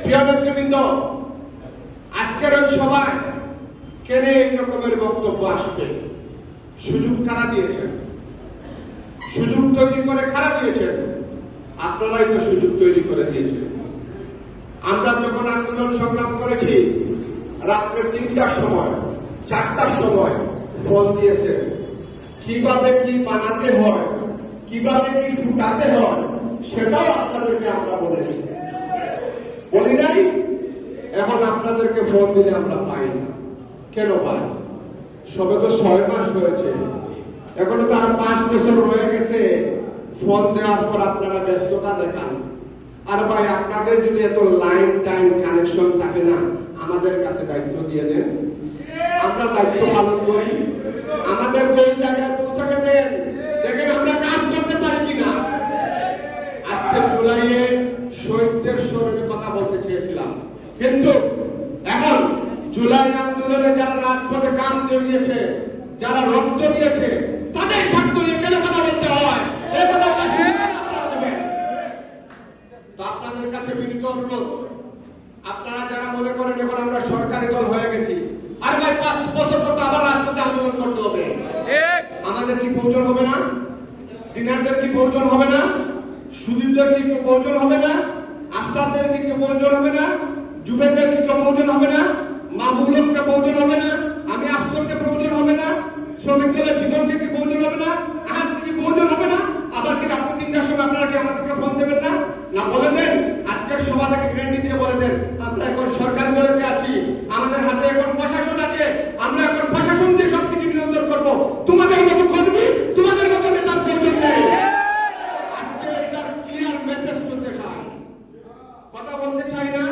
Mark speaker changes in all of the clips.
Speaker 1: প্রিয় নেতৃবৃন্দ, আজকের ওই সভায় কেন এই রকমের বক্তব্য আসবে? সুযোগ কারা দিয়েছেন? সুযোগ তৈরি করে কারা দিয়েছেন? আপনারাই তো সুযোগ তৈরি করে দিয়েছেন। আমরা যখন আন্দোলন সংগ্রাম করেছি, রাত্রে 3টার সময় 4টার সময় ফোন দিয়েছে, কিভাবে কি বানাতে হয়, কিভাবে কি ফুটাতে হয়, সেটাও আপনাদেরকে আমরা বলেছি, বলি নাই? এখন আপনাদেরকে ফোন দিলে আমরা পাই না। কেন পাই? সবে তো 6 মাস হয়েছে, এখনো তো আর 5 বছর রয়ে গেছে। ফোন দেওয়ার পর আপনারা ব্যস্ততা দেখান। আর ভাই, আপনাদের যদি এত লাইন টাইম কানেকশন থাকে না, আমাদের কাছে দায়িত্ব দিয়ে দেন, আমরা দায়িত্ব পালন করি। আমাদের কোন জায়গায় পৌঁছাতে দেন, দেখেন আমরা কাজ করতে পারি কিনা। আজকে জুলাইয়ে শহীদদের স্মরণে কথা বলতে চেয়েছিলাম, কিন্তু এখন জুলাই আন্দোলনে যারা রাজপথে কাম দিয়েছে, যারা রক্ত দিয়েছে, তাদের স্বার্থ নিয়ে কেন কথা বলতে হয়? আপনাদের কাছে বিনীত অনুরোধ, আপনারা যারা মনে করেন এখন আমরা সরকারি দল হয়ে গেছি, আর ভাই 5 বছর পর আবার রাজপথে আন্দোলন করতে হবে, আমাদের কি প্রয়োজন হবে না? দিনারদের কি প্রয়োজন হবে না? সুদীপদের কি প্রয়োজন হবে না? আফতারদের কি প্রয়োজন হবে না? যুবেদের কি প্রয়োজন হবে না? মাহবুবকে প্রয়োজন হবে না? আমি আফসরকে প্রয়োজন হবে না? শ্রমিক দলের জীবনকে কি প্রয়োজন হবে না? আজ কি প্রয়োজন হবে না? আবার কি রাত্রে 3টার সময় আপনারা কি আমাদেরকে ফোন দেবেন না? না, বলে দেন। আজকের সভা থেকে গ্যারান্টি দিয়ে বলে দেন, আমরা এখন সরকারি দলেতে আছি, আমাদের হাতে এখন প্রশাসন আছে, আমরা এখন প্রশাসন দিয়ে সবকিছু নিয়ন্ত্রণ করবো। তোমাদের মতো কর্মী, তোমাদের মতো নেতার প্রয়োজন নেই। আজকে এটা ক্লিয়ার মেসেজ করতে চাই, কথা বলতে চাই না।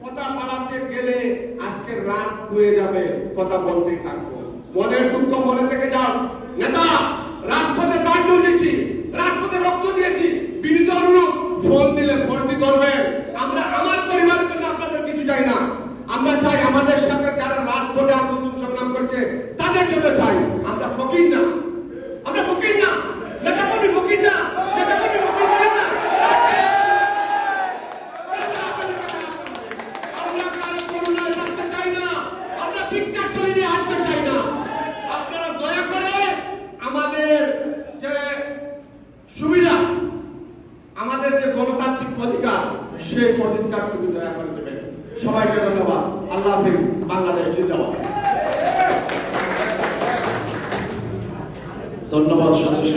Speaker 1: কথা পালাতে গেলে আজকে রাত হয়ে যাবে, কথা বলতেই থাকবো। মনের দুঃখ মনে থেকে যাও। নেতা, রাজপথে প্রাণ দিয়েছি, রাজপথে রক্ত দিয়েছি, বিনীত অনুরোধ, ফোন দিলে ফোনটি করবেন। আমরা আমার পরিবারের জন্য আপনাদের কিছু চাই না, আমরা চাই আমাদের সাথে যারা রাজপথে আন্দোলন সংগ্রাম করছে তাদের জন্য চাই। আমরা ফকির না, আমরা ফকির না, নেতা কর্মী ফকির না, নেতা কর্মী ফকির না। আমরা কারো করুণায় থাকতে চাই না, আমরা ভিক্ষা তৈরি হাঁটতে চাই না। আপনারা দয়া করে আমাদের যে সুবিধা, আমাদের যে গণতান্ত্রিক অধিকার, সেই অধিকারটুকু দয়া করে দেবেন। সবাইকে ধন্যবাদ। আল্লাহ হাফিজ। বাংলাদেশ জিন্দাবাদ।
Speaker 2: ধন্যবাদ সদস্য।